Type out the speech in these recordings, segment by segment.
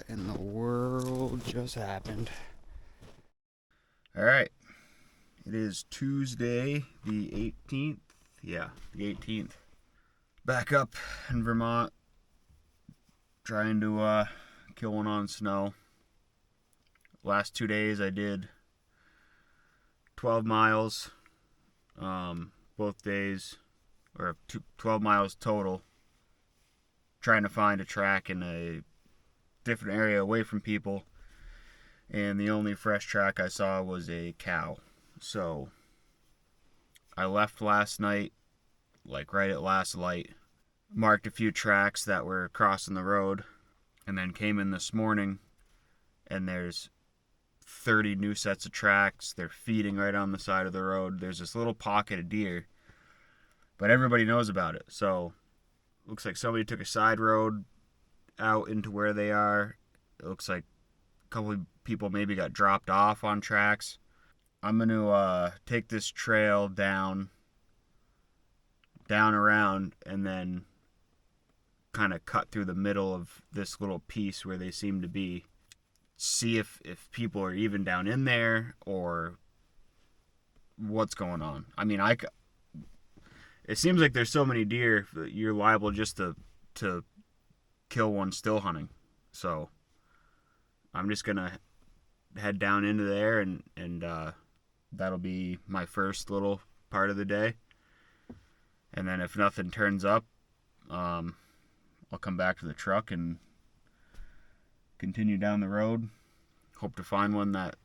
in the world just happened? All right. It is Tuesday, the 18th. Yeah, the 18th. Back up in Vermont, trying to kill one on snow. Last 2 days I did 12 miles, both days, or 12 miles total, trying to find a track in a different area away from people. And the only fresh track I saw was a cow. So I left last night, like right at last light, marked a few tracks that were crossing the road, and then came in this morning, and there's 30 new sets of tracks. They're feeding right on the side of the road. There's this little pocket of deer, but everybody knows about it. So looks like somebody took a side road out into where they are. It looks like a couple of people maybe got dropped off on tracks. I'm going to take this trail down around, and then kind of cut through the middle of this little piece where they seem to be. See if people are even down in there or what's going on. I mean, it seems like there's so many deer that you're liable just to kill one still hunting. So I'm just gonna head down into there, and that'll be my first little part of the day. And then if nothing turns up, I'll come back to the truck and continue down the road. Hope to find one that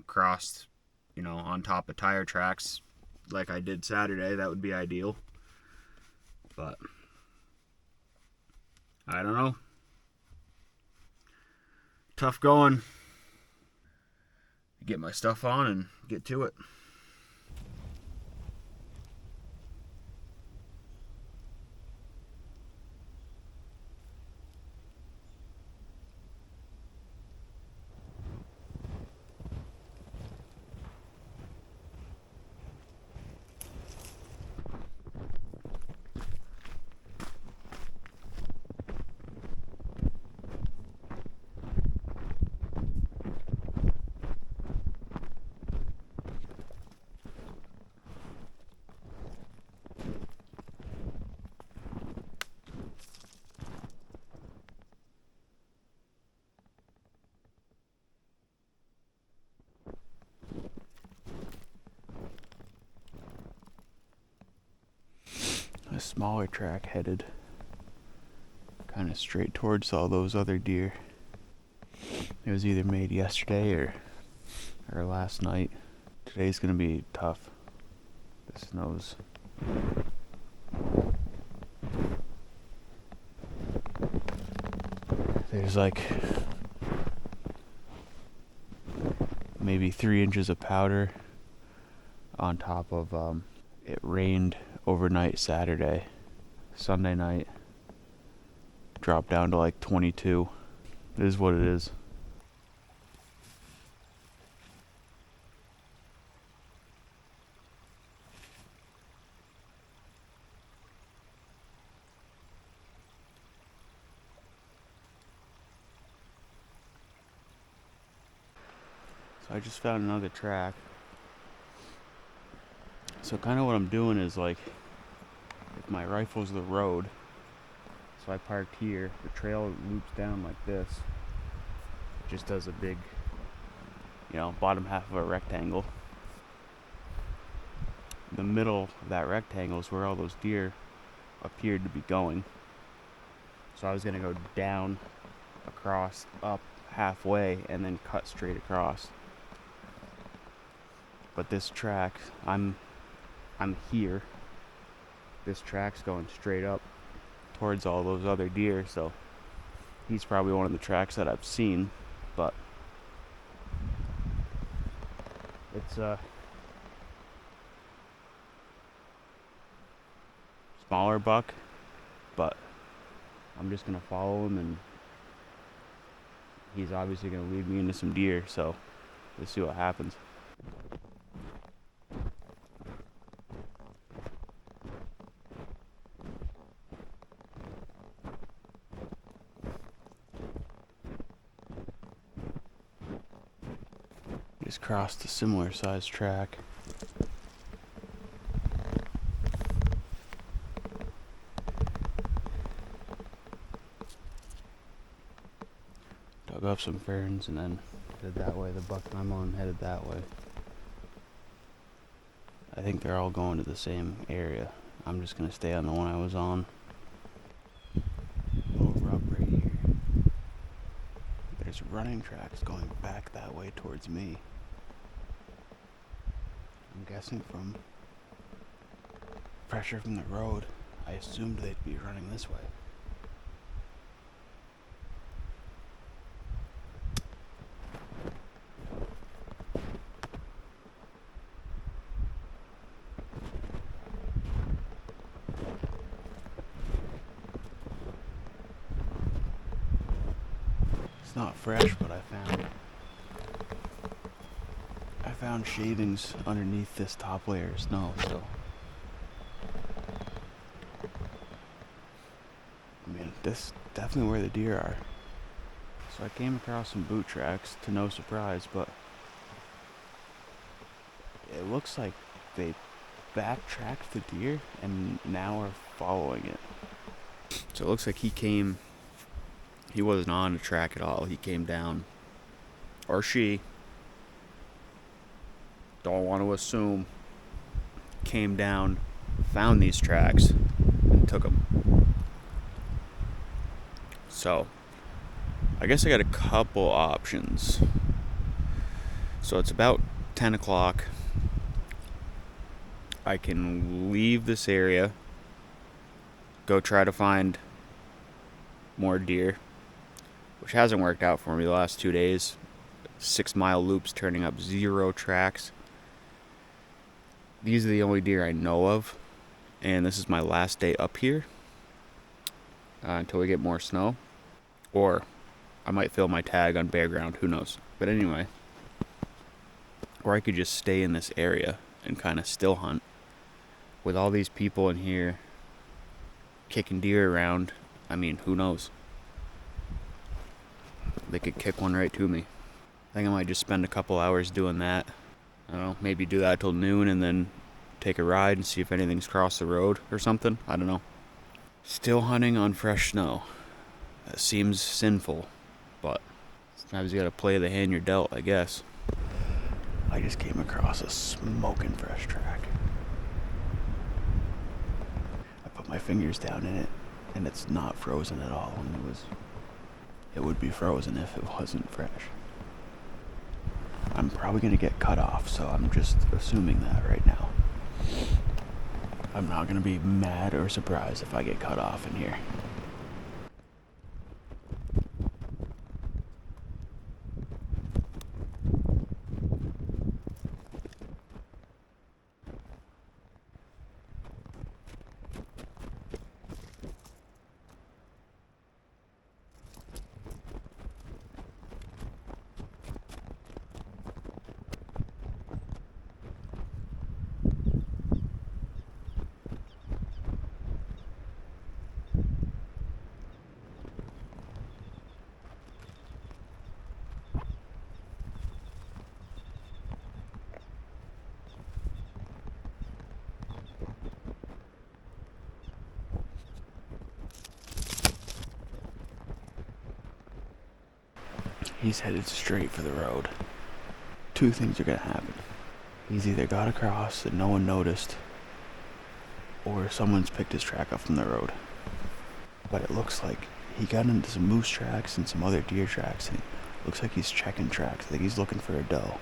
crossed, on top of tire tracks like I did Saturday. That would be ideal. But I don't know. Tough going. Get my stuff on and get to it. A smaller track headed kind of straight towards all those other deer. It was either made yesterday or last night. Today's gonna be tough. The snow's there's like maybe 3 inches of powder on top of it rained overnight Saturday. Sunday night dropped down to like 22. It is what it is. So I just found another track. So kind of what I'm doing is like, if my rifle's the road, so I parked here, the trail loops down like this. It just does a big, bottom half of a rectangle. The middle of that rectangle is where all those deer appeared to be going. So I was gonna go down, across, up halfway, and then cut straight across. But this track, I'm here. This track's going straight up towards all those other deer, so he's probably one of the tracks that I've seen, but it's a smaller buck, but I'm just gonna follow him, and he's obviously gonna lead me into some deer, so let's see what happens. Just crossed a similar sized track. Dug up some ferns and then headed that way. The buck I'm on headed that way. I think they're all going to the same area. I'm just gonna stay on the one I was on. Little rub right here. There's running tracks going back that way towards me. I'm guessing from pressure from the road, I assumed they'd be running this way. It's not fresh, but I found shavings underneath this top layer of snow, so I mean, this is definitely where the deer are. So I came across some boot tracks, to no surprise, but it looks like they backtracked the deer and now are following it. So it looks like he wasn't on the track at all. He came down, or she, don't want to assume, came down, found these tracks, and took them. So, I guess I got a couple options. So it's about 10 o'clock. I can leave this area, go try to find more deer, which hasn't worked out for me the last 2 days. 6-mile loops turning up 0 tracks. These are the only deer I know of, and this is my last day up here until we get more snow. Or I might fill my tag on bare ground, who knows. But anyway, or I could just stay in this area and kind of still hunt. With all these people in here kicking deer around, I mean, who knows? They could kick one right to me. I think I might just spend a couple hours doing that. I don't know, maybe do that till noon and then take a ride and see if anything's crossed the road or something. I don't know. Still hunting on fresh snow. That seems sinful, but sometimes you gotta play the hand you're dealt, I guess. I just came across a smoking fresh track. I put my fingers down in it, and it's not frozen at all. And it would be frozen if it wasn't fresh. I'm probably gonna get cut off, so I'm just assuming that right now. I'm not gonna be mad or surprised if I get cut off in here. He's headed straight for the road. 2 things are gonna happen. He's either got across and no one noticed, or someone's picked his track up from the road. But it looks like he got into some moose tracks and some other deer tracks, and it looks like he's checking tracks. I think he's looking for a doe.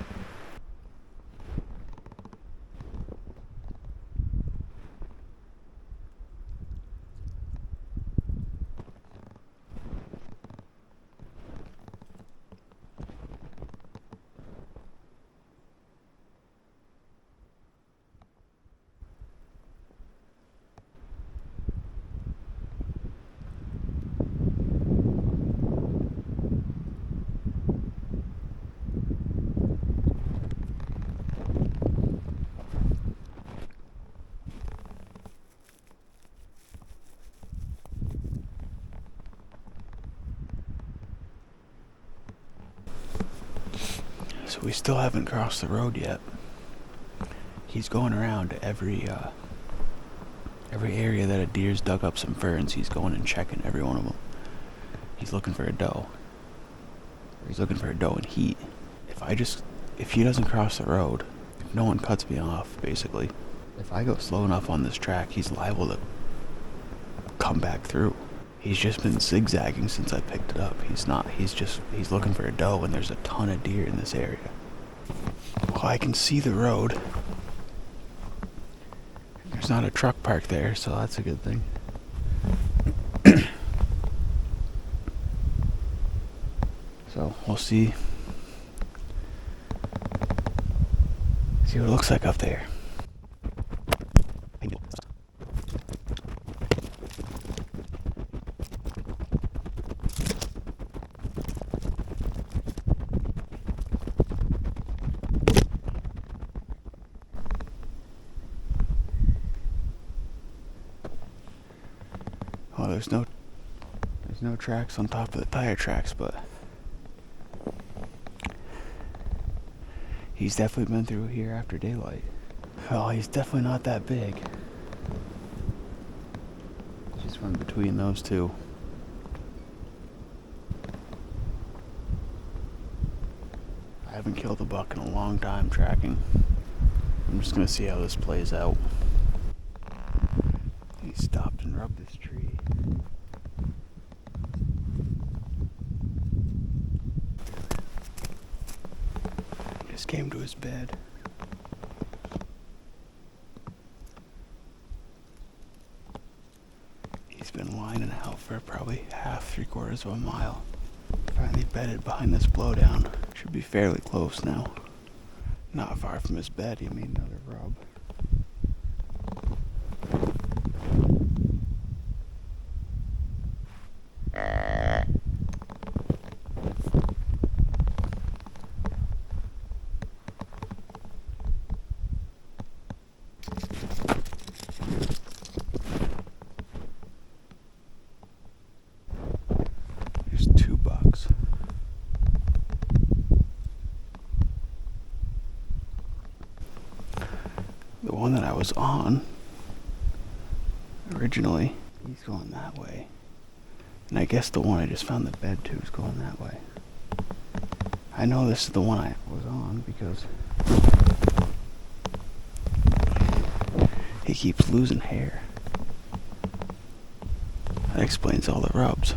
we still haven't crossed the road yet. He's going around every area that a deer's dug up some ferns. He's going and checking every one of them. He's looking for a doe. He's looking for a doe in heat. If he doesn't cross the road, if no one cuts me off, basically, if I go slow enough on this track, he's liable to come back through. He's just been zigzagging since I picked it up. He's looking for a doe, and there's a ton of deer in this area. Well, I can see the road. There's not a truck parked there, so that's a good thing. So we'll see what it looks like up there. Oh, there's no tracks on top of the tire tracks, but he's definitely been through here after daylight. Oh, he's definitely not that big. Just run between those two. I haven't killed a buck in a long time tracking. I'm just gonna see how this plays out. He stopped and rubbed this tree. Just came to his bed. He's been lining out for probably half, 3/4 of a mile. Finally bedded behind this blowdown. Should be fairly close now. Not far from his bed, he made another rub. There's 2 bucks. The one that I was on originally, he's going that way. And I guess the one I just found the bed to is going that way. I know this is the one I was on because he keeps losing hair. That explains all the rubs.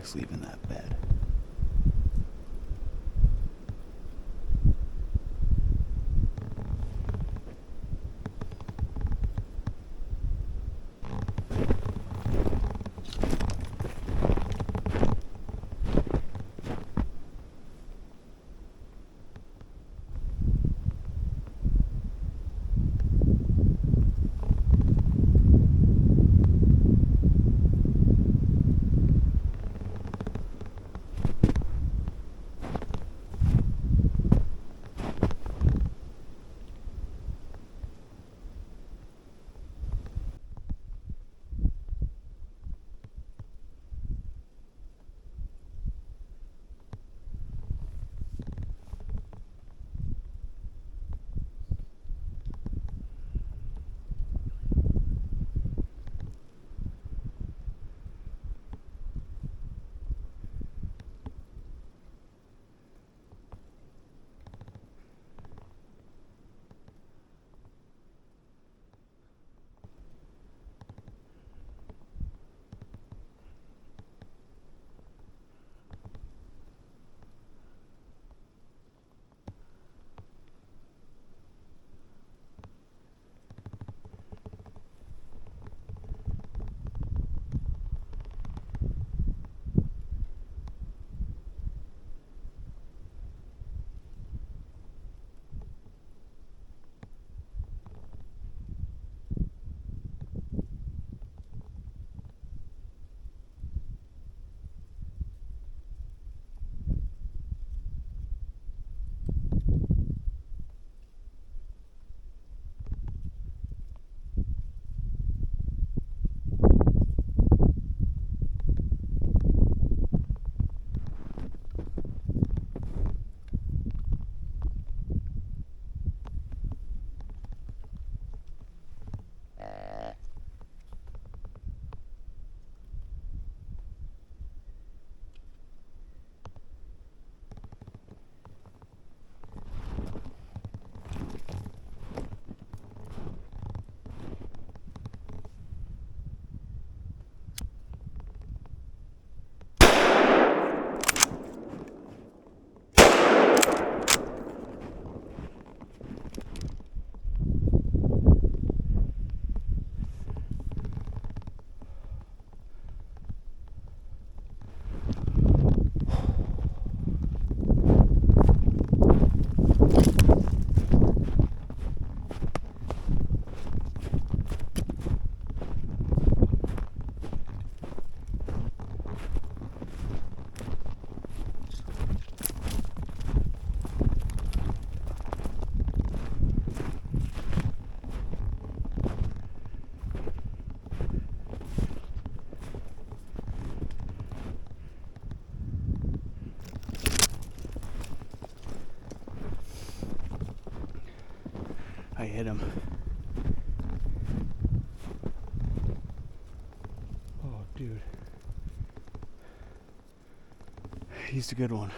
bugs leaving that bed. I hit him. Oh, dude. He's a good one.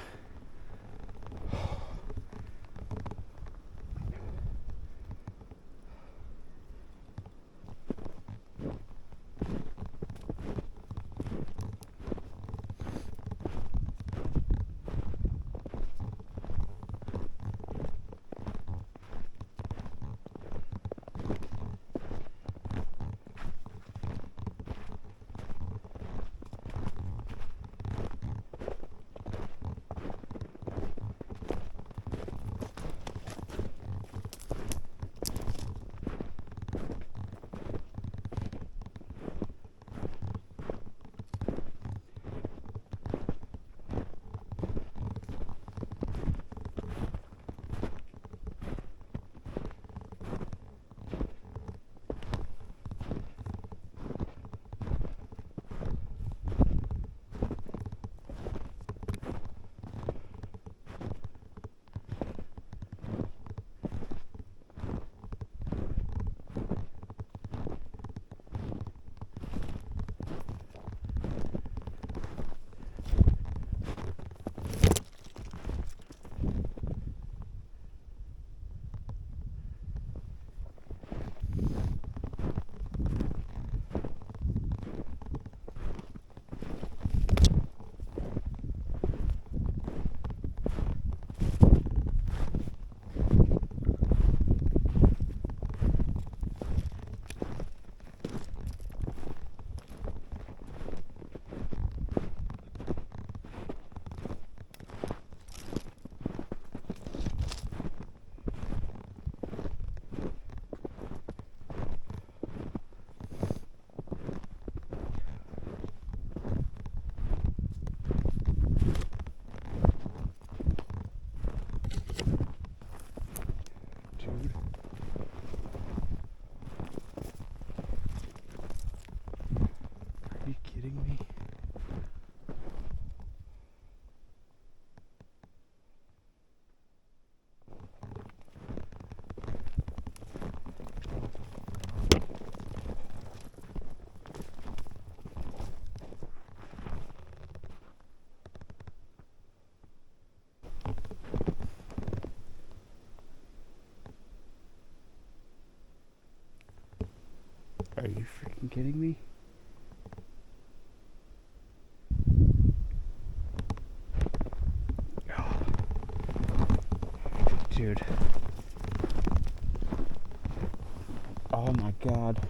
Dude. Are you kidding me? Are you freaking kidding me? Dude. Oh my god.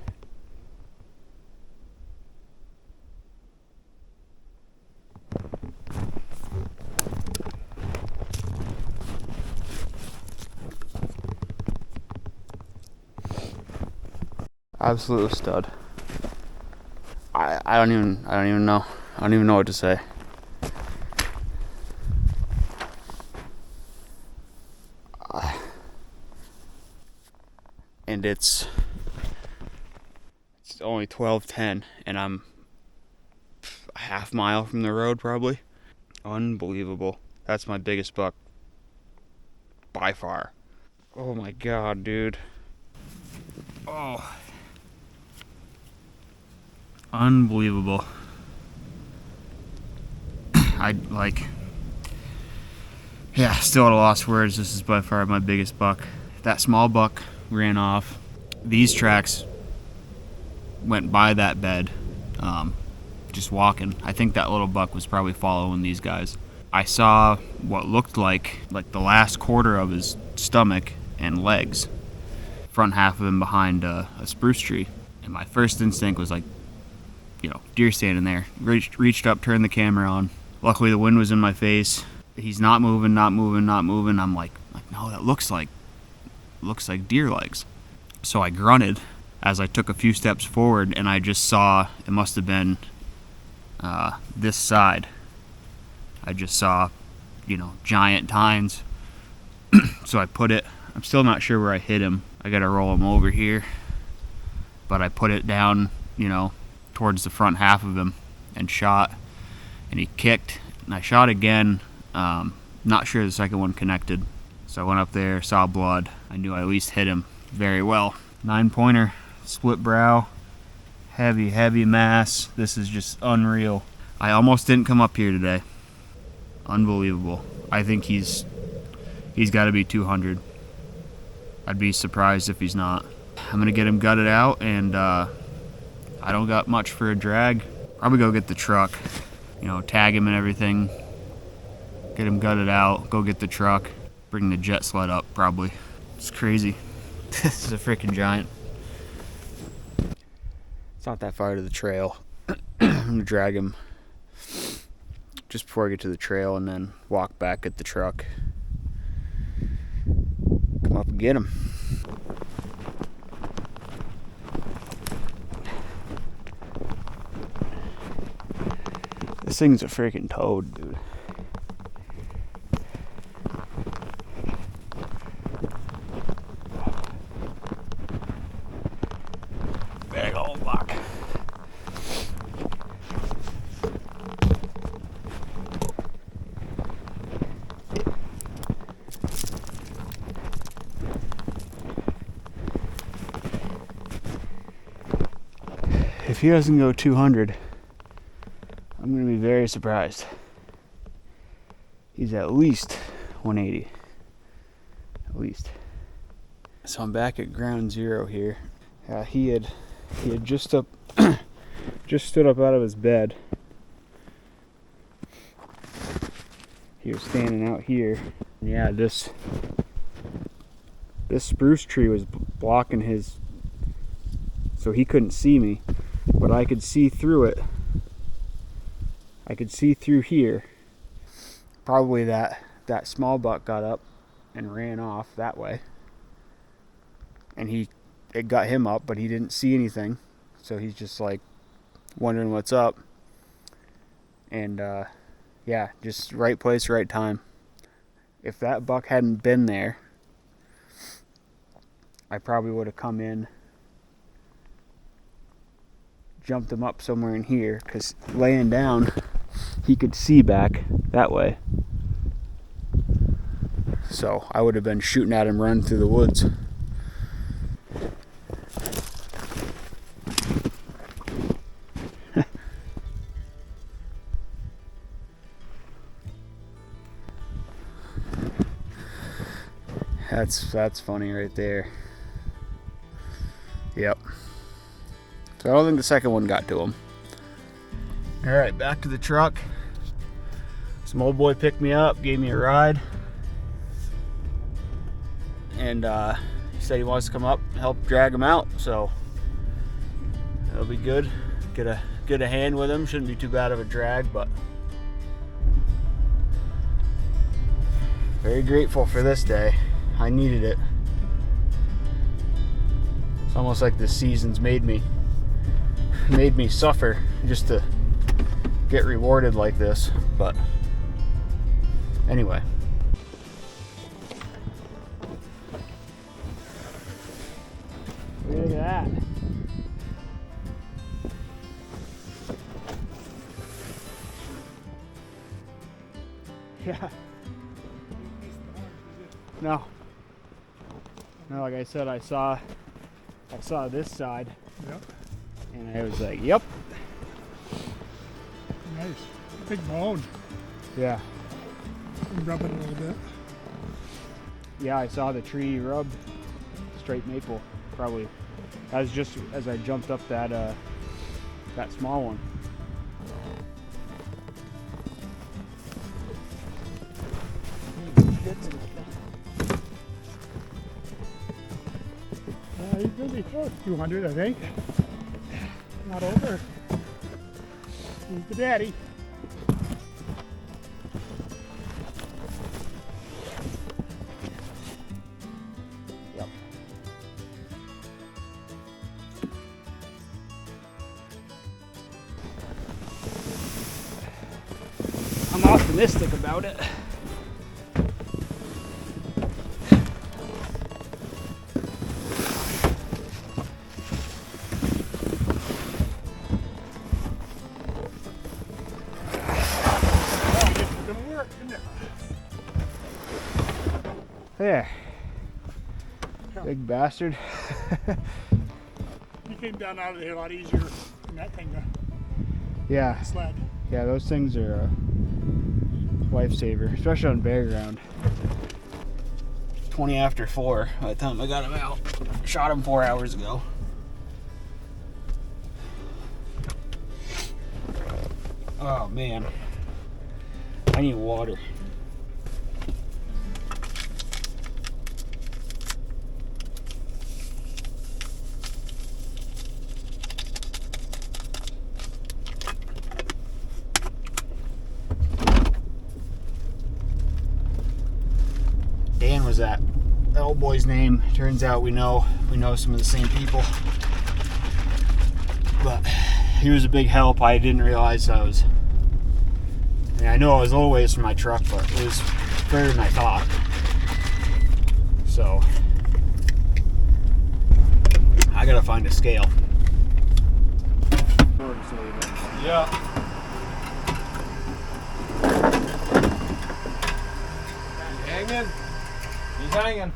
Absolute stud. I don't even know. I don't even know what to say. And it's only 12:10 and I'm a half mile from the road probably. Unbelievable. That's my biggest buck by far. Oh my god, dude. Oh. Unbelievable. Still at a loss for words. This is by far my biggest buck. That small buck ran off. These tracks went by that bed, just walking. I think that little buck was probably following these guys. I saw what looked like the last quarter of his stomach and legs, front half of him behind a spruce tree. And my first instinct was like, deer standing there. Reached up, turned the camera on. Luckily the wind was in my face. He's not moving. I'm like, no, that looks like deer legs. So I grunted as I took a few steps forward, and I just saw, it must have been this side. I just saw, giant tines. So I put it, I'm still not sure where I hit him. I gotta roll him over here. But I put it down, towards the front half of him and shot. And he kicked, and I shot again. Not sure the second one connected. So I went up there, saw blood. I knew I at least hit him very well. 9-pointer, split brow, heavy mass. This is just unreal. I almost didn't come up here today. Unbelievable. I think he's got to be 200. I'd be surprised if he's not. I'm gonna get him gutted out, and I don't got much for a drag. Probably go get the truck, tag him and everything. Get him gutted out, go get the truck, bring the jet sled up probably. It's crazy. This is a freaking giant. It's not that far to the trail. I'm gonna drag him just before I get to the trail and then walk back at the truck. Come up and get him. This thing's a freaking toad, dude. Big old buck. If he doesn't go 200, I'm going to be very surprised. He's at least 180. At least. So I'm back at ground zero here. He had just stood up out of his bed. He was standing out here. Yeah, this spruce tree was blocking his, so he couldn't see me, but I could see through it. I could see through here. Probably that small buck got up and ran off that way. And it got him up, but he didn't see anything. So he's just like wondering what's up. And just right place, right time. If that buck hadn't been there, I probably would have come in, jumped him up somewhere in here, because laying down, he could see back that way. So I would have been shooting at him running through the woods. That's funny right there. Yep. So I don't think the second one got to him. All right, back to the truck. Some old boy picked me up, gave me a ride, and he said he wants to come up and help drag him out. So that'll be good. Get a hand with him. Shouldn't be too bad of a drag, but very grateful for this day. I needed it. It's almost like this season's made me suffer just to get rewarded like this. But anyway. Look at that. Yeah. No. No, like I said, I saw this side. Yep. And I was like, yep. Nice. Big bone. Yeah. Rub it a little bit. Yeah, I saw the tree rubbed. Straight maple, probably. That was just as I jumped up that small one. He's gonna be close. 200, I think. Not over. He's the daddy. Yep. I'm optimistic about it. There. Big bastard. He came down out of there a lot easier than that thing, Yeah. sled. Yeah, those things are a lifesaver, especially on bare ground. 20 after 4 by the time I got him out. Shot him 4 hours ago. Oh man. I need water. Dan was that old boy's name. Turns out we know some of the same people. But he was a big help. I didn't realize I know I was a little ways from my truck, but it was further than I thought. So I gotta find a scale. Yeah. Hanging. He's hanging.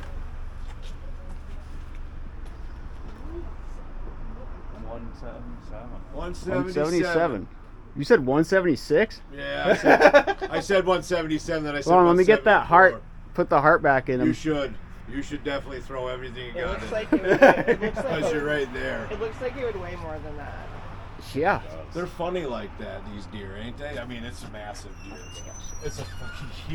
177. You said 176? Yeah, I said 177. Then I said. Hold on, let me get that 174. heart. Put the heart back in him. You should definitely throw everything you got. It looks like it looks like Because you're right there. it looks like it would weigh more than that. Yeah. They're funny like that, these deer, ain't they? I mean, it's a massive deer. It's a fucking huge.